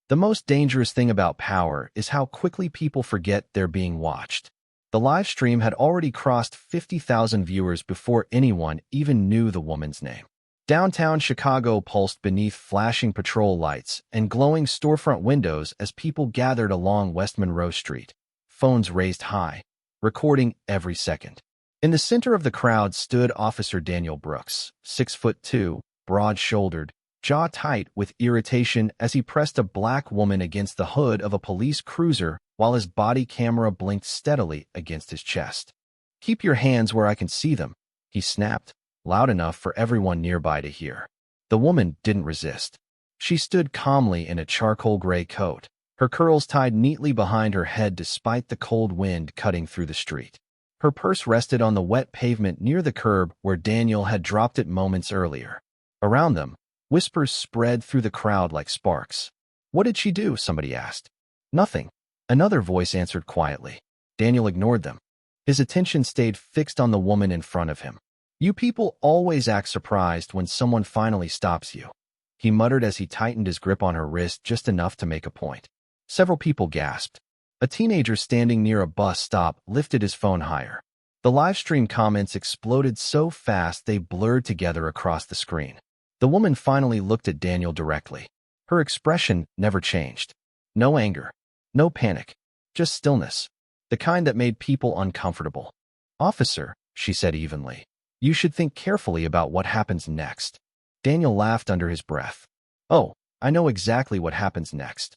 The most dangerous thing about power is how quickly people forget they're being watched. The live stream had already crossed 50,000 viewers before anyone even knew the woman's name. Downtown Chicago pulsed beneath flashing patrol lights and glowing storefront windows as people gathered along West Monroe Street, phones raised high, recording every second. In the center of the crowd stood Officer Daniel Brooks, 6'2", broad-shouldered, jaw tight with irritation as he pressed a black woman against the hood of a police cruiser while his body camera blinked steadily against his chest. "Keep your hands where I can see them," he snapped, loud enough for everyone nearby to hear. The woman didn't resist. She stood calmly in a charcoal gray coat, her curls tied neatly behind her head despite the cold wind cutting through the street. Her purse rested on the wet pavement near the curb where Daniel had dropped it moments earlier. Around them, whispers spread through the crowd like sparks. "What did she do?" somebody asked. "Nothing," another voice answered quietly. Daniel ignored them. His attention stayed fixed on the woman in front of him. "You people always act surprised when someone finally stops you," he muttered as he tightened his grip on her wrist just enough to make a point. Several people gasped. A teenager standing near a bus stop lifted his phone higher. The live stream comments exploded so fast they blurred together across the screen. The woman finally looked at Daniel directly. Her expression never changed. No anger, no panic, just stillness, the kind that made people uncomfortable. "Officer," she said evenly, "you should think carefully about what happens next." Daniel laughed under his breath. "Oh, I know exactly what happens next."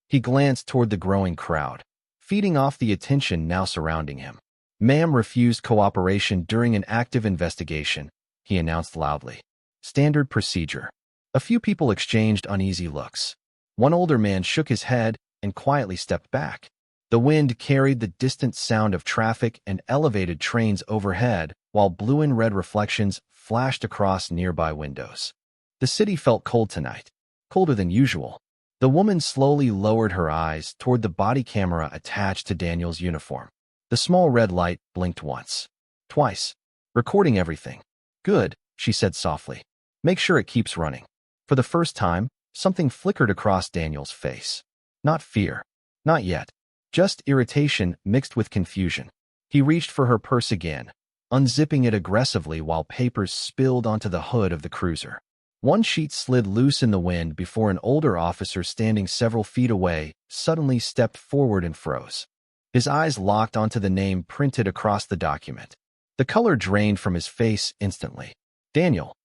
He glanced toward the growing crowd, feeding off the attention now surrounding him. "Ma'am refused cooperation during an active investigation," he announced loudly. "Standard procedure." A few people exchanged uneasy looks. One older man shook his head and quietly stepped back. The wind carried the distant sound of traffic and elevated trains overhead, while blue and red reflections flashed across nearby windows. The city felt cold tonight, colder than usual. The woman slowly lowered her eyes toward the body camera attached to Daniel's uniform. The small red light blinked once, twice, recording everything. "Good," she said softly. "Make sure it keeps running." For the first time, something flickered across Daniel's face. Not fear. Not yet. Just irritation mixed with confusion. He reached for her purse again, unzipping it aggressively while papers spilled onto the hood of the cruiser. One sheet slid loose in the wind before an older officer standing several feet away suddenly stepped forward and froze. His eyes locked onto the name printed across the document. The color drained from his face instantly. "Daniel,"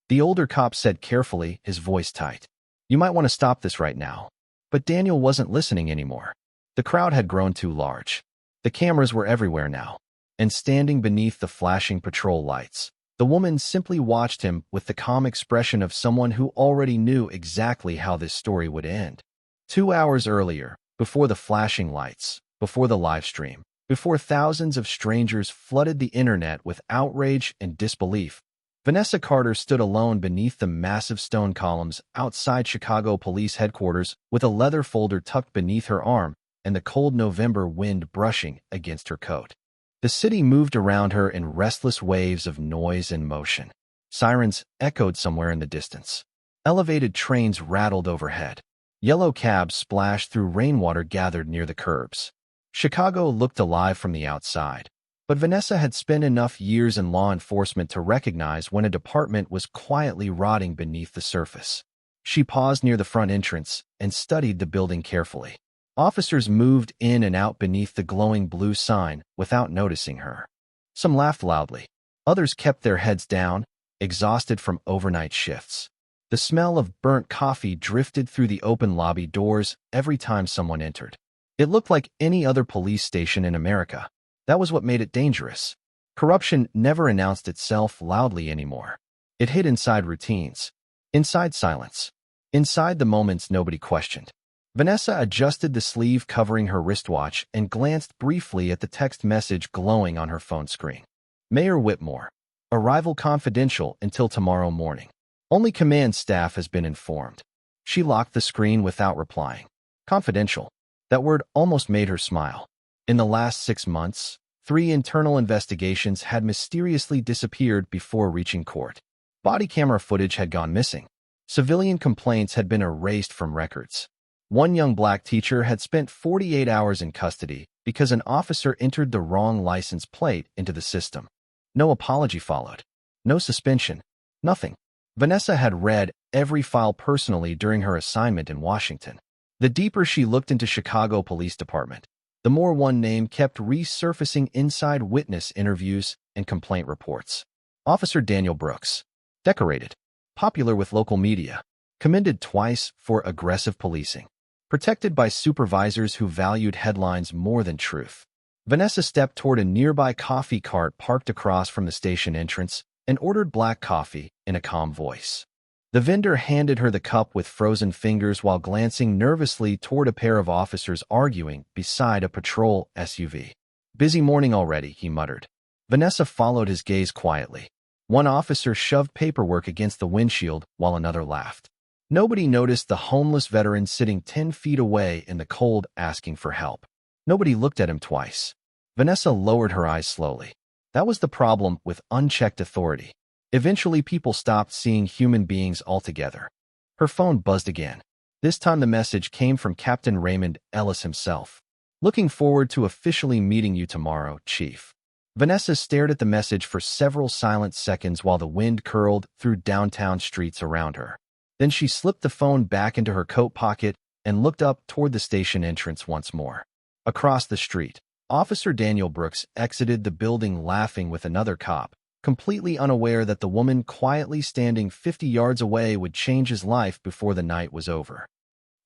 the older cop said carefully, his voice tight. "You might want to stop this right now." But Daniel wasn't listening anymore. The crowd had grown too large. The cameras were everywhere now, and standing beneath the flashing patrol lights, the woman simply watched him with the calm expression of someone who already knew exactly how this story would end. 2 hours earlier, before the flashing lights, before the live stream, before thousands of strangers flooded the internet with outrage and disbelief, Vanessa Carter stood alone beneath the massive stone columns outside Chicago Police Headquarters with a leather folder tucked beneath her arm and the cold November wind brushing against her coat. The city moved around her in restless waves of noise and motion. Sirens echoed somewhere in the distance. Elevated trains rattled overhead. Yellow cabs splashed through rainwater gathered near the curbs. Chicago looked alive from the outside, but Vanessa had spent enough years in law enforcement to recognize when a department was quietly rotting beneath the surface. She paused near the front entrance and studied the building carefully. Officers moved in and out beneath the glowing blue sign without noticing her. Some laughed loudly. Others kept their heads down, exhausted from overnight shifts. The smell of burnt coffee drifted through the open lobby doors every time someone entered. It looked like any other police station in America. That was what made it dangerous. Corruption never announced itself loudly anymore. It hid inside routines, inside silence, inside the moments nobody questioned. Vanessa adjusted the sleeve covering her wristwatch and glanced briefly at the text message glowing on her phone screen. "Mayor Whitmore. Arrival confidential until tomorrow morning. Only command staff has been informed." She locked the screen without replying. Confidential. That word almost made her smile. In the last 6 months, 3 internal investigations had mysteriously disappeared before reaching court. Body camera footage had gone missing. Civilian complaints had been erased from records. One young black teacher had spent 48 hours in custody because an officer entered the wrong license plate into the system. No apology followed. No suspension. Nothing. Vanessa had read every file personally during her assignment in Washington. The deeper she looked into Chicago Police Department, the more one name kept resurfacing inside witness interviews and complaint reports. Officer Daniel Brooks. Decorated. Popular with local media. Commended twice for aggressive policing. Protected by supervisors who valued headlines more than truth. Vanessa stepped toward a nearby coffee cart parked across from the station entrance and ordered black coffee in a calm voice. The vendor handed her the cup with frozen fingers while glancing nervously toward a pair of officers arguing beside a patrol SUV. "Busy morning already," he muttered. Vanessa followed his gaze quietly. One officer shoved paperwork against the windshield while another laughed. Nobody noticed the homeless veteran sitting 10 feet away in the cold asking for help. Nobody looked at him twice. Vanessa lowered her eyes slowly. That was the problem with unchecked authority. Eventually, people stopped seeing human beings altogether. Her phone buzzed again. This time the message came from Captain Raymond Ellis himself. "Looking forward to officially meeting you tomorrow, Chief." Vanessa stared at the message for several silent seconds while the wind curled through downtown streets around her. Then she slipped the phone back into her coat pocket and looked up toward the station entrance once more. Across the street, Officer Daniel Brooks exited the building laughing with another cop, completely unaware that the woman quietly standing 50 yards away would change his life before the night was over.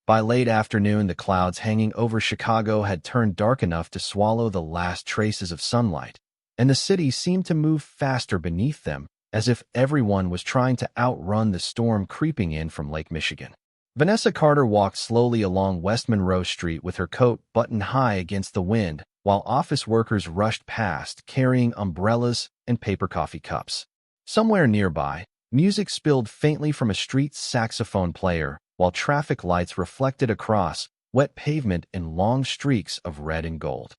By late afternoon, the clouds hanging over Chicago had turned dark enough to swallow the last traces of sunlight, and the city seemed to move faster beneath them, as if everyone was trying to outrun the storm creeping in from Lake Michigan. Vanessa Carter walked slowly along West Monroe Street with her coat buttoned high against the wind, while office workers rushed past carrying umbrellas and paper coffee cups. Somewhere nearby, music spilled faintly from a street saxophone player, while traffic lights reflected across wet pavement in long streaks of red and gold.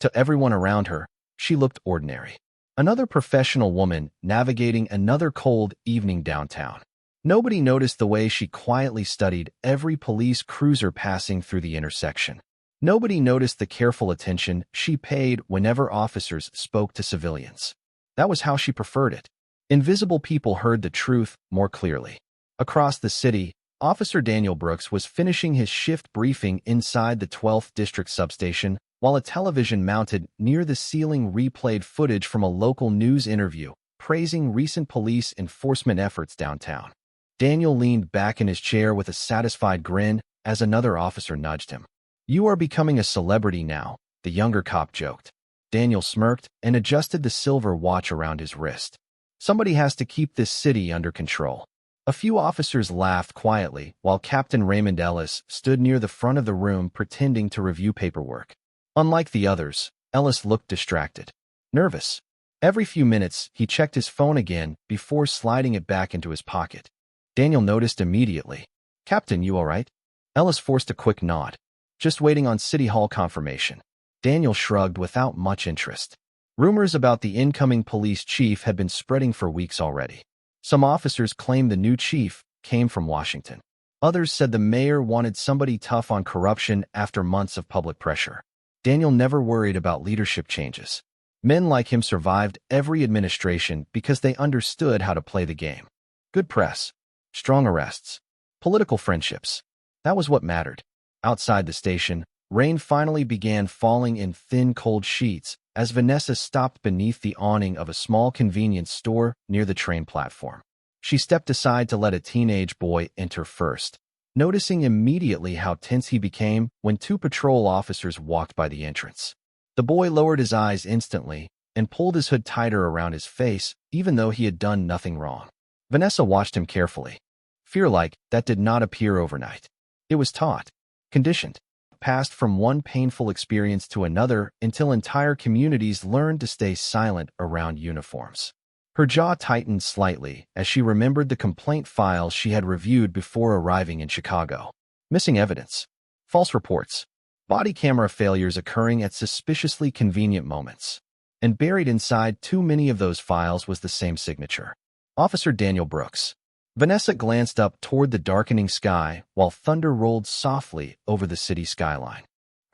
To everyone around her, she looked ordinary. Another professional woman navigating another cold evening downtown. Nobody noticed the way she quietly studied every police cruiser passing through the intersection. Nobody noticed the careful attention she paid whenever officers spoke to civilians. That was how she preferred it. Invisible people heard the truth more clearly. Across the city, Officer Daniel Brooks was finishing his shift briefing inside the 12th District substation, while a television mounted near the ceiling replayed footage from a local news interview, praising recent police enforcement efforts downtown. Daniel leaned back in his chair with a satisfied grin as another officer nudged him. "You are becoming a celebrity now," the younger cop joked. Daniel smirked and adjusted the silver watch around his wrist. "Somebody has to keep this city under control." A few officers laughed quietly while Captain Raymond Ellis stood near the front of the room pretending to review paperwork. Unlike the others, Ellis looked distracted. Nervous. Every few minutes, he checked his phone again before sliding it back into his pocket. Daniel noticed immediately. "Captain, you all right?" Ellis forced a quick nod. "Just waiting on City Hall confirmation." Daniel shrugged without much interest. Rumors about the incoming police chief had been spreading for weeks already. Some officers claimed the new chief came from Washington. Others said the mayor wanted somebody tough on corruption after months of public pressure. Daniel never worried about leadership changes. Men like him survived every administration because they understood how to play the game. Good press, strong arrests, political friendships. That was what mattered. Outside the station, rain finally began falling in thin, cold sheets as Vanessa stopped beneath the awning of a small convenience store near the train platform. She stepped aside to let a teenage boy enter first, noticing immediately how tense he became when two patrol officers walked by the entrance. The boy lowered his eyes instantly and pulled his hood tighter around his face, even though he had done nothing wrong. Vanessa watched him carefully. Fear-like, that did not appear overnight. It was taught, conditioned, passed from one painful experience to another until entire communities learned to stay silent around uniforms. Her jaw tightened slightly as she remembered the complaint files she had reviewed before arriving in Chicago. Missing evidence, false reports, body camera failures occurring at suspiciously convenient moments. And buried inside too many of those files was the same signature. Officer Daniel Brooks. Vanessa glanced up toward the darkening sky while thunder rolled softly over the city skyline.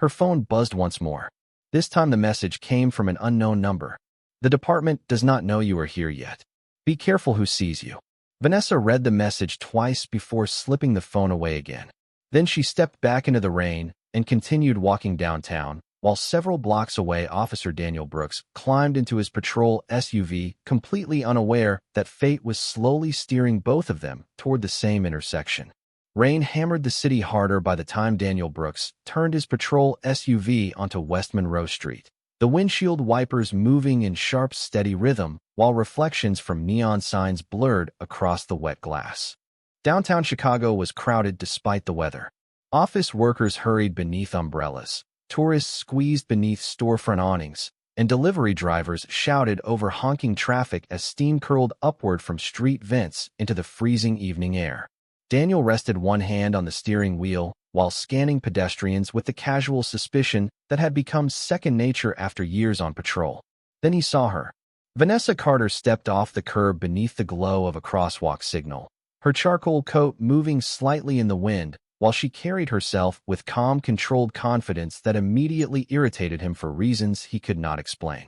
Her phone buzzed once more. This time the message came from an unknown number. The department does not know you are here yet. Be careful who sees you. Vanessa read the message twice before slipping the phone away again. Then she stepped back into the rain and continued walking downtown, while several blocks away Officer Daniel Brooks climbed into his patrol SUV, completely unaware that fate was slowly steering both of them toward the same intersection. Rain hammered the city harder by the time Daniel Brooks turned his patrol SUV onto West Monroe Street, the windshield wipers moving in sharp, steady rhythm, while reflections from neon signs blurred across the wet glass. Downtown Chicago was crowded despite the weather. Office workers hurried beneath umbrellas. Tourists squeezed beneath storefront awnings, and delivery drivers shouted over honking traffic as steam curled upward from street vents into the freezing evening air. Daniel rested one hand on the steering wheel while scanning pedestrians with the casual suspicion that had become second nature after years on patrol. Then he saw her. Vanessa Carter stepped off the curb beneath the glow of a crosswalk signal, her charcoal coat moving slightly in the wind, while she carried herself with calm, controlled confidence that immediately irritated him for reasons he could not explain.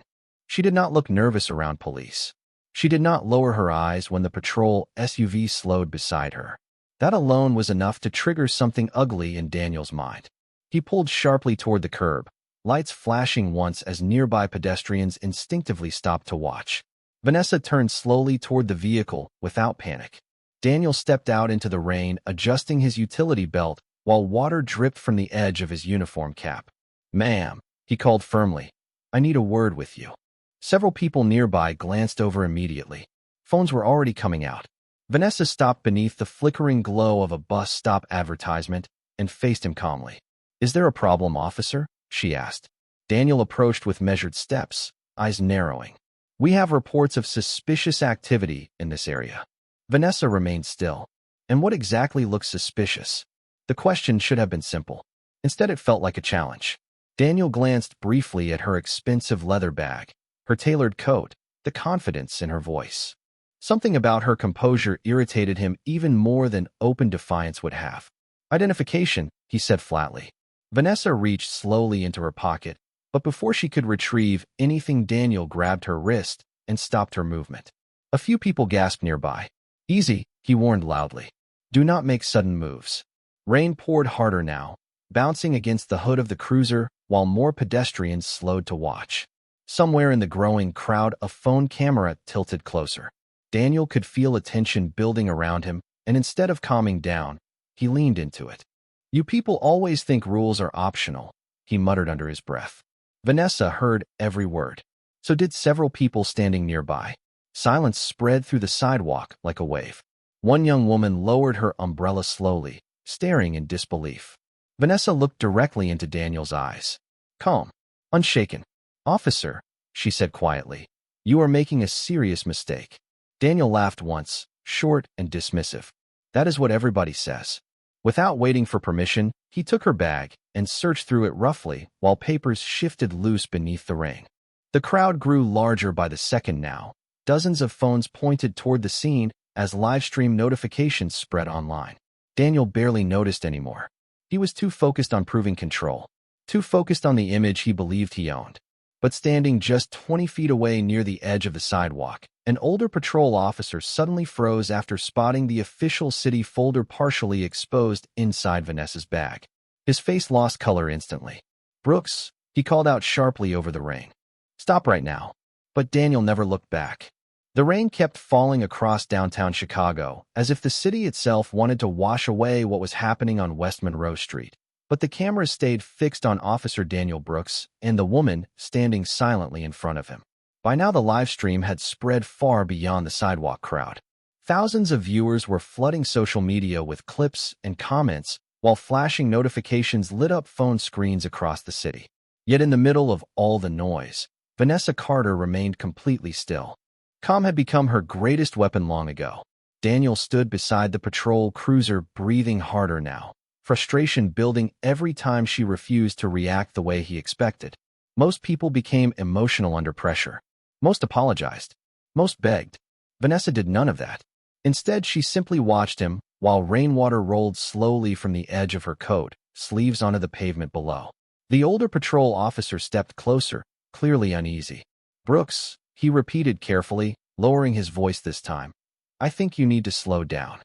She did not look nervous around police. She did not lower her eyes when the patrol SUV slowed beside her. That alone was enough to trigger something ugly in Daniel's mind. He pulled sharply toward the curb, lights flashing once as nearby pedestrians instinctively stopped to watch. Vanessa turned slowly toward the vehicle without panic. Daniel stepped out into the rain, adjusting his utility belt while water dripped from the edge of his uniform cap. "Ma'am," he called firmly, "I need a word with you." Several people nearby glanced over immediately. Phones were already coming out. Vanessa stopped beneath the flickering glow of a bus stop advertisement and faced him calmly. "Is there a problem, officer?" she asked. Daniel approached with measured steps, eyes narrowing. "We have reports of suspicious activity in this area." Vanessa remained still. And what exactly looks suspicious? The question should have been simple. Instead, it felt like a challenge. Daniel glanced briefly at her expensive leather bag, her tailored coat, the confidence in her voice. Something about her composure irritated him even more than open defiance would have. "Identification," he said flatly. Vanessa reached slowly into her pocket, but before she could retrieve anything, Daniel grabbed her wrist and stopped her movement. A few people gasped nearby. "Easy," he warned loudly. "Do not make sudden moves." Rain poured harder now, bouncing against the hood of the cruiser while more pedestrians slowed to watch. Somewhere in the growing crowd, a phone camera tilted closer. Daniel could feel a tension building around him, and instead of calming down, he leaned into it. "You people always think rules are optional," he muttered under his breath. Vanessa heard every word. So did several people standing nearby. Silence spread through the sidewalk like a wave. One young woman lowered her umbrella slowly, staring in disbelief. Vanessa looked directly into Daniel's eyes. Calm, unshaken. "Officer," she said quietly, "you are making a serious mistake." Daniel laughed once, short and dismissive. "That is what everybody says." Without waiting for permission, he took her bag and searched through it roughly while papers shifted loose beneath the rain. The crowd grew larger by the second now. Dozens of phones pointed toward the scene as livestream notifications spread online. Daniel barely noticed anymore. He was too focused on proving control, too focused on the image he believed he owned. But standing just 20 feet away near the edge of the sidewalk, an older patrol officer suddenly froze after spotting the official city folder partially exposed inside Vanessa's bag. His face lost color instantly. "Brooks," he called out sharply over the rain. "Stop right now." But Daniel never looked back. The rain kept falling across downtown Chicago, as if the city itself wanted to wash away what was happening on West Monroe Street. But the cameras stayed fixed on Officer Daniel Brooks and the woman standing silently in front of him. By now the live stream had spread far beyond the sidewalk crowd. Thousands of viewers were flooding social media with clips and comments, while flashing notifications lit up phone screens across the city. Yet in the middle of all the noise, Vanessa Carter remained completely still. Calm had become her greatest weapon long ago. Daniel stood beside the patrol cruiser, breathing harder now, frustration building every time she refused to react the way he expected. Most people became emotional under pressure. Most apologized. Most begged. Vanessa did none of that. Instead, she simply watched him while rainwater rolled slowly from the edge of her coat, sleeves onto the pavement below. The older patrol officer stepped closer, clearly uneasy. "Brooks," he repeated carefully, lowering his voice this time. "I think you need to slow down."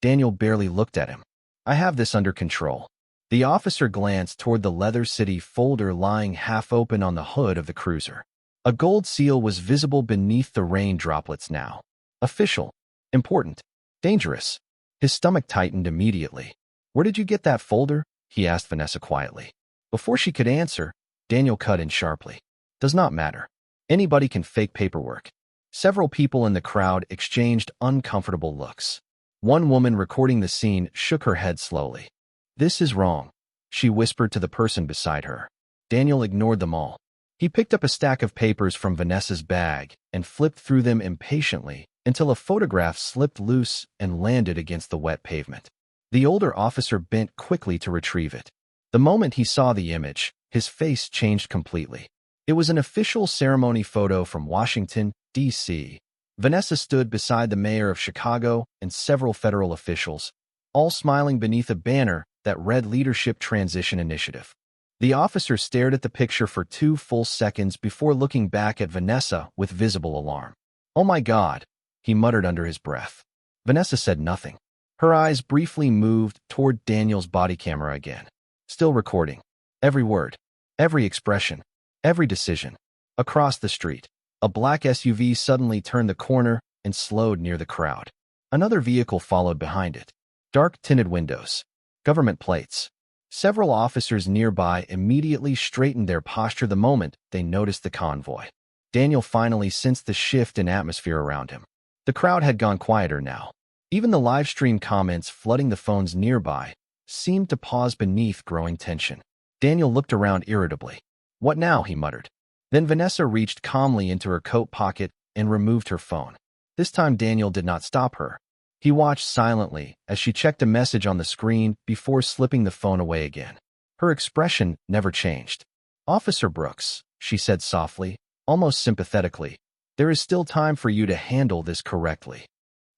Daniel barely looked at him. "I have this under control." The officer glanced toward the Leather City folder lying half open on the hood of the cruiser. A gold seal was visible beneath the rain droplets now. Official. Important. Dangerous. His stomach tightened immediately. "Where did you get that folder?" he asked Vanessa quietly. Before she could answer, Daniel cut in sharply. "Does not matter. Anybody can fake paperwork." Several people in the crowd exchanged uncomfortable looks. One woman recording the scene shook her head slowly. "This is wrong," she whispered to the person beside her. Daniel ignored them all. He picked up a stack of papers from Vanessa's bag and flipped through them impatiently until a photograph slipped loose and landed against the wet pavement. The older officer bent quickly to retrieve it. The moment he saw the image, his face changed completely. It was an official ceremony photo from Washington, D.C. Vanessa stood beside the mayor of Chicago and several federal officials, all smiling beneath a banner that read Leadership Transition Initiative. The officer stared at the picture for 2 full seconds before looking back at Vanessa with visible alarm. "Oh my God," he muttered under his breath. Vanessa said nothing. Her eyes briefly moved toward Daniel's body camera again. Still recording. Every word, every expression, every decision. Across the street, a black SUV suddenly turned the corner and slowed near the crowd. Another vehicle followed behind it. Dark tinted windows. Government plates. Several officers nearby immediately straightened their posture the moment they noticed the convoy. Daniel finally sensed the shift in atmosphere around him. The crowd had gone quieter now. Even the live stream comments flooding the phones nearby seemed to pause beneath growing tension. Daniel looked around irritably. "What now?" he muttered. Then Vanessa reached calmly into her coat pocket and removed her phone. This time Daniel did not stop her. He watched silently as she checked a message on the screen before slipping the phone away again. Her expression never changed. "Officer Brooks," she said softly, almost sympathetically, "there is still time for you to handle this correctly.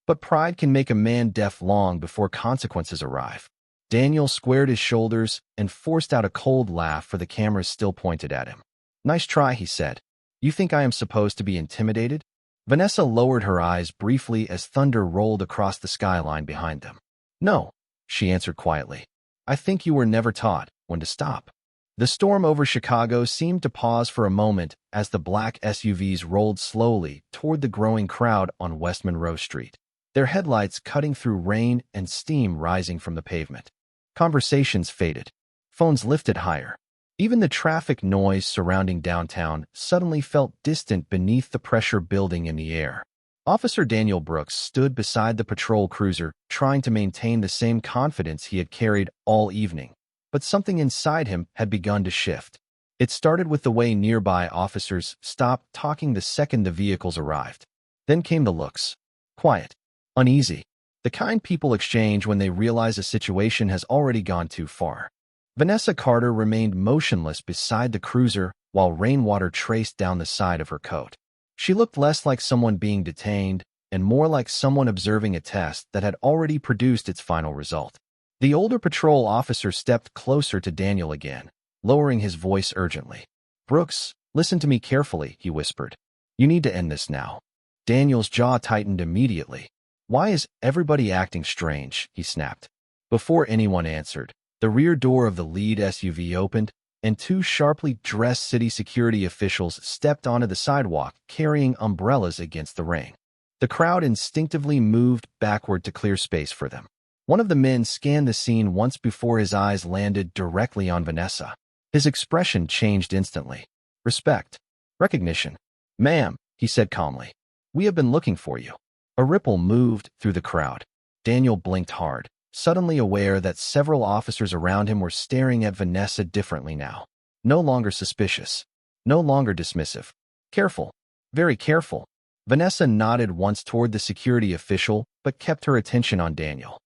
But pride can make a man deaf long before consequences arrive." Daniel squared his shoulders and forced out a cold laugh for the cameras still pointed at him. "Nice try," he said. "You think I am supposed to be intimidated?" Vanessa lowered her eyes briefly as thunder rolled across the skyline behind them. "No," she answered quietly. "I think you were never taught when to stop." The storm over Chicago seemed to pause for a moment as the black SUVs rolled slowly toward the growing crowd on West Monroe Street, their headlights cutting through rain and steam rising from the pavement. Conversations faded. Phones lifted higher. Even the traffic noise surrounding downtown suddenly felt distant beneath the pressure building in the air. Officer Daniel Brooks stood beside the patrol cruiser, trying to maintain the same confidence he had carried all evening. But something inside him had begun to shift. It started with the way nearby officers stopped talking the second the vehicles arrived. Then came the looks. Quiet. Uneasy. The kind people exchange when they realize a situation has already gone too far. Vanessa Carter remained motionless beside the cruiser while rainwater traced down the side of her coat. She looked less like someone being detained and more like someone observing a test that had already produced its final result. The older patrol officer stepped closer to Daniel again, lowering his voice urgently. "Brooks, listen to me carefully," he whispered. "You need to end this now." Daniel's jaw tightened immediately. "Why is everybody acting strange?" he snapped. Before anyone answered, the rear door of the lead SUV opened, and 2 sharply dressed city security officials stepped onto the sidewalk carrying umbrellas against the rain. The crowd instinctively moved backward to clear space for them. One of the men scanned the scene once before his eyes landed directly on Vanessa. His expression changed instantly. Respect. Recognition. "Ma'am," he said calmly. "We have been looking for you." A ripple moved through the crowd. Daniel blinked hard, suddenly aware that several officers around him were staring at Vanessa differently now. No longer suspicious. No longer dismissive. Careful. Very careful. Vanessa nodded once toward the security official, but kept her attention on Daniel.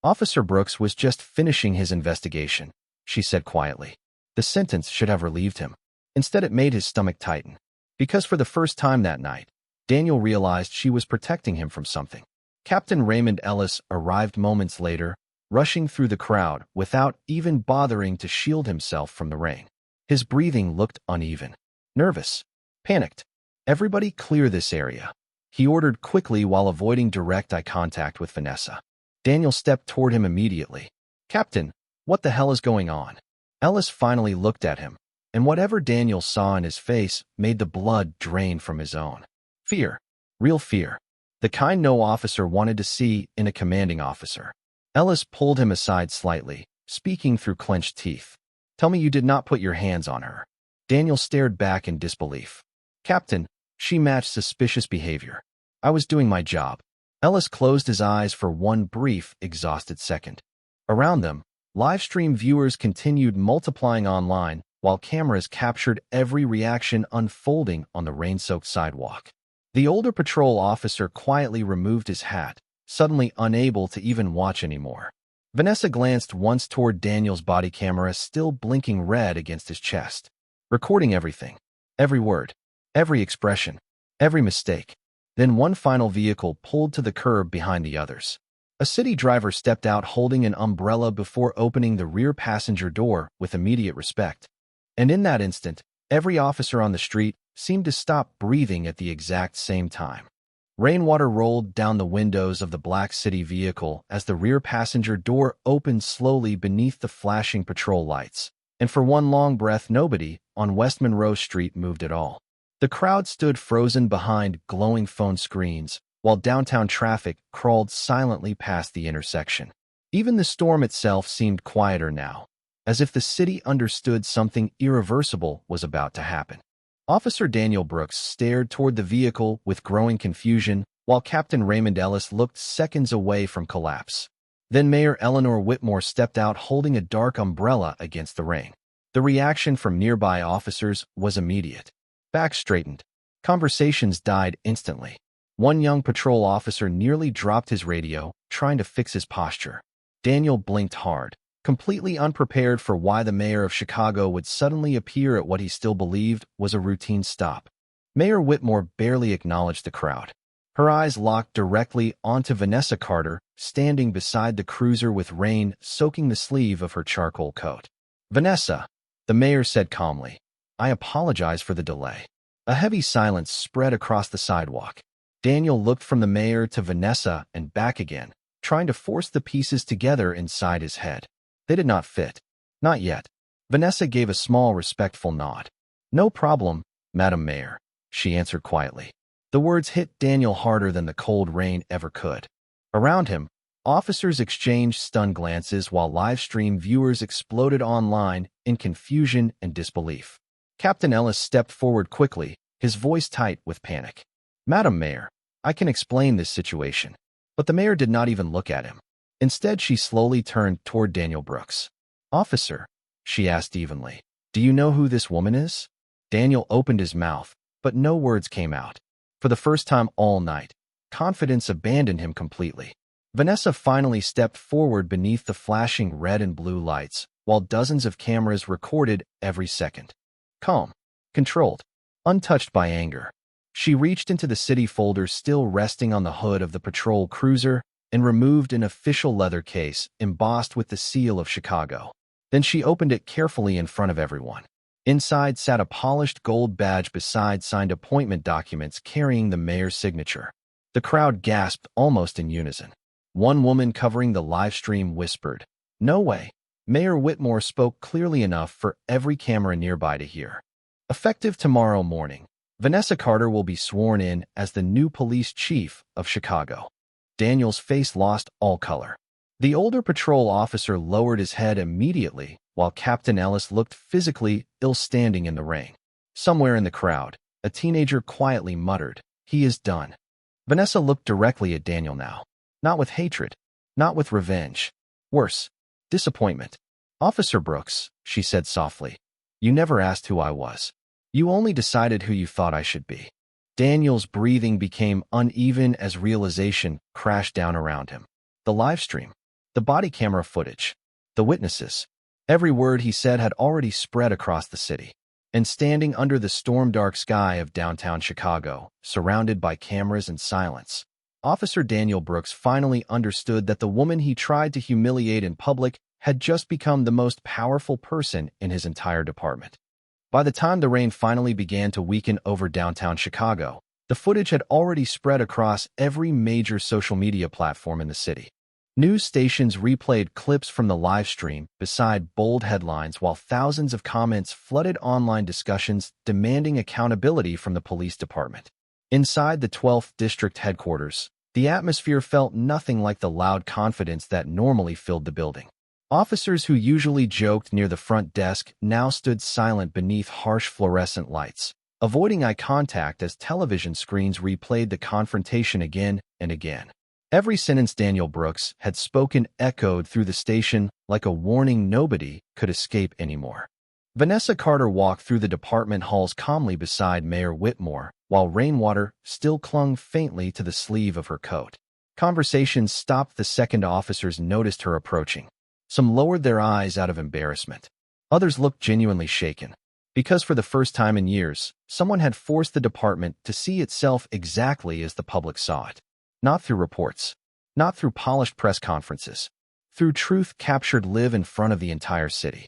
"Officer Brooks was just finishing his investigation," she said quietly. The sentence should have relieved him. Instead, it made his stomach tighten. Because for the first time that night, Daniel realized she was protecting him from something. Captain Raymond Ellis arrived moments later, rushing through the crowd without even bothering to shield himself from the rain. His breathing looked uneven, nervous, panicked. "Everybody clear this area," he ordered quickly while avoiding direct eye contact with Vanessa. Daniel stepped toward him immediately. "Captain, what the hell is going on?" Ellis finally looked at him, and whatever Daniel saw in his face made the blood drain from his own. Fear. Real fear. The kind no officer wanted to see in a commanding officer. Ellis pulled him aside slightly, speaking through clenched teeth. "Tell me you did not put your hands on her." Daniel stared back in disbelief. "Captain, she matched suspicious behavior. I was doing my job." Ellis closed his eyes for one brief, exhausted second. Around them, livestream viewers continued multiplying online while cameras captured every reaction unfolding on the rain-soaked sidewalk. The older patrol officer quietly removed his hat, suddenly unable to even watch anymore. Vanessa glanced once toward Daniel's body camera, still blinking red against his chest, recording everything, every word, every expression, every mistake. Then one final vehicle pulled to the curb behind the others. A city driver stepped out holding an umbrella before opening the rear passenger door with immediate respect. And in that instant, every officer on the street seemed to stop breathing at the exact same time. Rainwater rolled down the windows of the black city vehicle as the rear passenger door opened slowly beneath the flashing patrol lights. And for one long breath, nobody on West Monroe Street moved at all. The crowd stood frozen behind glowing phone screens, while downtown traffic crawled silently past the intersection. Even the storm itself seemed quieter now, as if the city understood something irreversible was about to happen. Officer Daniel Brooks stared toward the vehicle with growing confusion, while Captain Raymond Ellis looked seconds away from collapse. Then Mayor Eleanor Whitmore stepped out holding a dark umbrella against the rain. The reaction from nearby officers was immediate. Backs straightened. Conversations died instantly. One young patrol officer nearly dropped his radio, trying to fix his posture. Daniel blinked hard, completely unprepared for why the mayor of Chicago would suddenly appear at what he still believed was a routine stop. Mayor Whitmore barely acknowledged the crowd. Her eyes locked directly onto Vanessa Carter, standing beside the cruiser with rain soaking the sleeve of her charcoal coat. "Vanessa," the mayor said calmly, "I apologize for the delay." A heavy silence spread across the sidewalk. Daniel looked from the mayor to Vanessa and back again, trying to force the pieces together inside his head. They did not fit. Not yet. Vanessa gave a small, respectful nod. "No problem, Madam Mayor," she answered quietly. The words hit Daniel harder than the cold rain ever could. Around him, officers exchanged stunned glances while livestream viewers exploded online in confusion and disbelief. Captain Ellis stepped forward quickly, his voice tight with panic. "Madam Mayor, I can explain this situation." But the mayor did not even look at him. Instead, she slowly turned toward Daniel Brooks. "Officer," she asked evenly, "do you know who this woman is?" Daniel opened his mouth, but no words came out. For the first time all night, confidence abandoned him completely. Vanessa finally stepped forward beneath the flashing red and blue lights, while dozens of cameras recorded every second. Calm, controlled, untouched by anger. She reached into the city folder still resting on the hood of the patrol cruiser and removed an official leather case embossed with the seal of Chicago. Then she opened it carefully in front of everyone. Inside sat a polished gold badge beside signed appointment documents carrying the mayor's signature. The crowd gasped almost in unison. One woman covering the live stream whispered, "No way." Mayor Whitmore spoke clearly enough for every camera nearby to hear. "Effective tomorrow morning, Vanessa Carter will be sworn in as the new police chief of Chicago." Daniel's face lost all color. The older patrol officer lowered his head immediately, while Captain Ellis looked physically ill standing in the rain. Somewhere in the crowd, a teenager quietly muttered, "He is done." Vanessa looked directly at Daniel now. Not with hatred, not with revenge. Worse, disappointment. "Officer Brooks," she said softly, "you never asked who I was. You only decided who you thought I should be." Daniel's breathing became uneven as realization crashed down around him. The live stream, the body camera footage, the witnesses. Every word he said had already spread across the city. And standing under the storm-dark sky of downtown Chicago, surrounded by cameras and silence, Officer Daniel Brooks finally understood that the woman he tried to humiliate in public had just become the most powerful person in his entire department. By the time the rain finally began to weaken over downtown Chicago, the footage had already spread across every major social media platform in the city. News stations replayed clips from the live stream beside bold headlines, while thousands of comments flooded online discussions demanding accountability from the police department. Inside the 12th District headquarters, the atmosphere felt nothing like the loud confidence that normally filled the building. Officers who usually joked near the front desk now stood silent beneath harsh fluorescent lights, avoiding eye contact as television screens replayed the confrontation again and again. Every sentence Daniel Brooks had spoken echoed through the station like a warning nobody could escape anymore. Vanessa Carter walked through the department halls calmly beside Mayor Whitmore, while rainwater still clung faintly to the sleeve of her coat. Conversations stopped the second officers noticed her approaching. Some lowered their eyes out of embarrassment. Others looked genuinely shaken, because for the first time in years, someone had forced the department to see itself exactly as the public saw it. Not through reports, not through polished press conferences, through truth captured live in front of the entire city.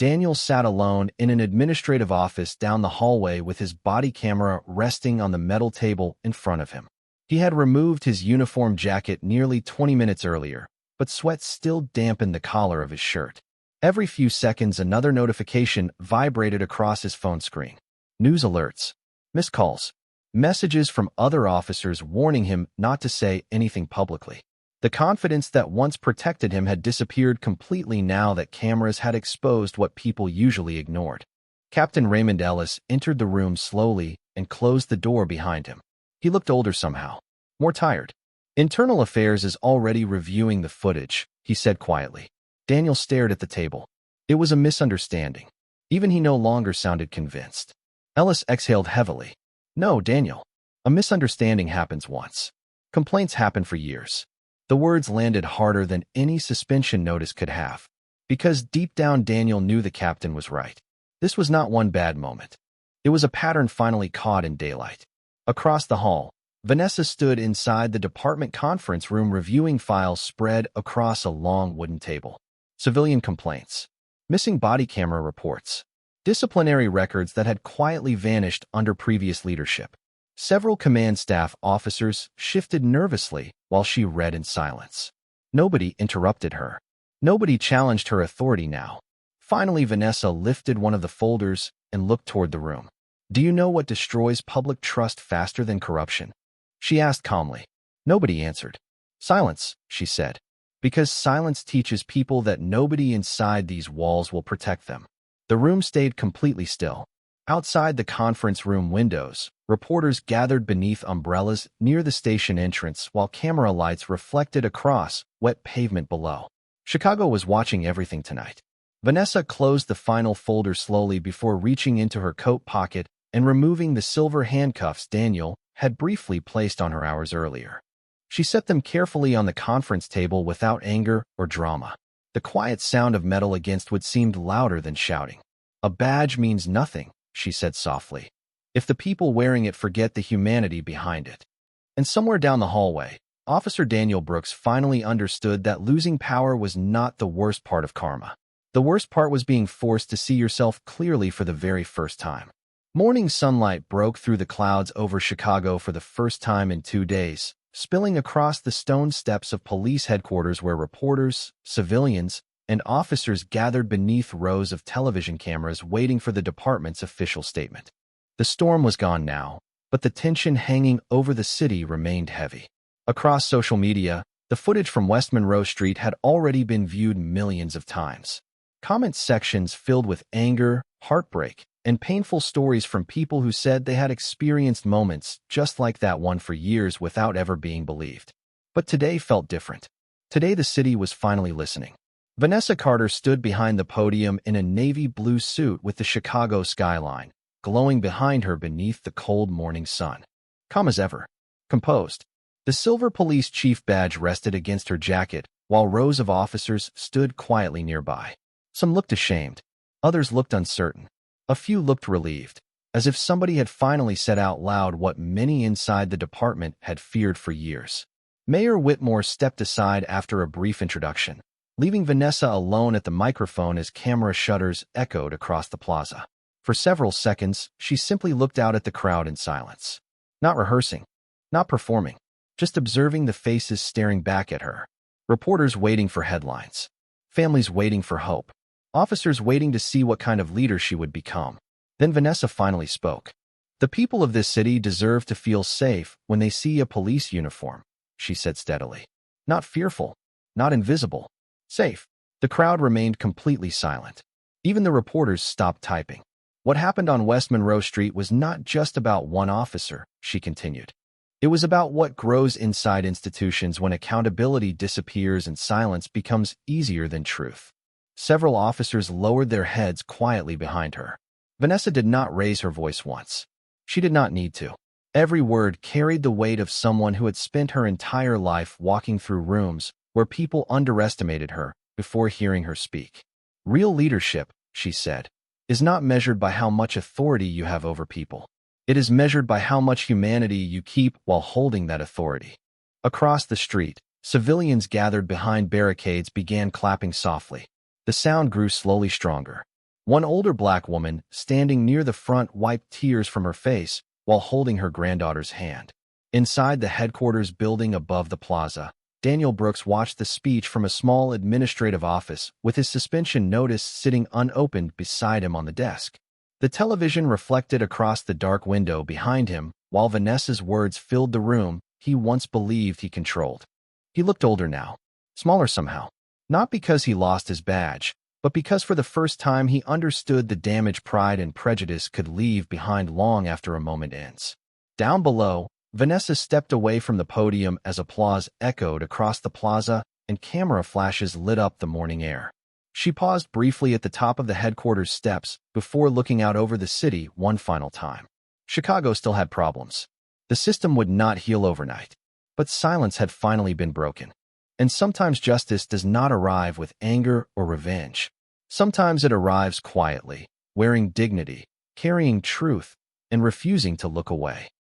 Daniel sat alone in an administrative office down the hallway with his body camera resting on the metal table in front of him. He had removed his uniform jacket nearly 20 minutes earlier, but sweat still dampened the collar of his shirt. Every few seconds, another notification vibrated across his phone screen. News alerts, missed calls, messages from other officers warning him not to say anything publicly. The confidence that once protected him had disappeared completely now that cameras had exposed what people usually ignored. Captain Raymond Ellis entered the room slowly and closed the door behind him. He looked older somehow, more tired. Internal Affairs is already reviewing the footage, he said quietly. Daniel stared at the table. It was a misunderstanding. Even he no longer sounded convinced. Ellis exhaled heavily. No, Daniel. A misunderstanding happens once. Complaints happen for years. The words landed harder than any suspension notice could have. Because deep down Daniel knew the captain was right. This was not one bad moment. It was a pattern finally caught in daylight. Across the hall, Vanessa stood inside the department conference room reviewing files spread across a long wooden table. Civilian complaints, missing body camera reports, disciplinary records that had quietly vanished under previous leadership. Several command staff officers shifted nervously while she read in silence. Nobody interrupted her. Nobody challenged her authority now. Finally, Vanessa lifted one of the folders and looked toward the room. Do you know what destroys public trust faster than corruption? She asked calmly. Nobody answered. Silence, she said. Because silence teaches people that nobody inside these walls will protect them. The room stayed completely still. Outside the conference room windows, reporters gathered beneath umbrellas near the station entrance while camera lights reflected across wet pavement below. Chicago was watching everything tonight. Vanessa closed the final folder slowly before reaching into her coat pocket and removing the silver handcuffs Daniel had briefly placed on her hours earlier. She set them carefully on the conference table without anger or drama. The quiet sound of metal against wood seemed louder than shouting. A badge means nothing, she said softly, if the people wearing it forget the humanity behind it. And somewhere down the hallway, Officer Daniel Brooks finally understood that losing power was not the worst part of karma. The worst part was being forced to see yourself clearly for the very first time. Morning sunlight broke through the clouds over Chicago for the first time in 2 days, spilling across the stone steps of police headquarters where reporters, civilians, and officers gathered beneath rows of television cameras waiting for the department's official statement. The storm was gone now, but the tension hanging over the city remained heavy. Across social media, the footage from West Monroe Street had already been viewed millions of times. Comment sections filled with anger, heartbreak, and painful stories from people who said they had experienced moments just like that one for years without ever being believed. But today felt different. Today the city was finally listening. Vanessa Carter stood behind the podium in a navy blue suit with the Chicago skyline glowing behind her beneath the cold morning sun. Calm as ever. Composed. The silver police chief badge rested against her jacket, while rows of officers stood quietly nearby. Some looked ashamed. Others looked uncertain. A few looked relieved, as if somebody had finally said out loud what many inside the department had feared for years. Mayor Whitmore stepped aside after a brief introduction, leaving Vanessa alone at the microphone as camera shutters echoed across the plaza. For several seconds, she simply looked out at the crowd in silence. Not rehearsing, not performing, just observing the faces staring back at her. Reporters waiting for headlines. Families waiting for hope. Officers waiting to see what kind of leader she would become. Then Vanessa finally spoke. "The people of this city deserve to feel safe when they see a police uniform," she said steadily. "Not fearful, not invisible. Safe." The crowd remained completely silent. Even the reporters stopped typing. "What happened on West Monroe Street was not just about one officer," she continued. "It was about what grows inside institutions when accountability disappears and silence becomes easier than truth." Several officers lowered their heads quietly behind her. Vanessa did not raise her voice once. She did not need to. Every word carried the weight of someone who had spent her entire life walking through rooms where people underestimated her before hearing her speak. "Real leadership," she said, "is not measured by how much authority you have over people. It is measured by how much humanity you keep while holding that authority." Across the street, civilians gathered behind barricades began clapping softly. The sound grew slowly stronger. One older black woman, standing near the front, wiped tears from her face while holding her granddaughter's hand. Inside the headquarters building above the plaza, Daniel Brooks watched the speech from a small administrative office with his suspension notice sitting unopened beside him on the desk. The television reflected across the dark window behind him while Vanessa's words filled the room he once believed he controlled. He looked older now, smaller somehow, not because he lost his badge, but because for the first time he understood the damage pride and prejudice could leave behind long after a moment ends. Down below, Vanessa stepped away from the podium as applause echoed across the plaza and camera flashes lit up the morning air. She paused briefly at the top of the headquarters steps before looking out over the city one final time. Chicago still had problems. The system would not heal overnight, but silence had finally been broken. And sometimes justice does not arrive with anger or revenge. Sometimes it arrives quietly, wearing dignity, carrying truth, and refusing to look away.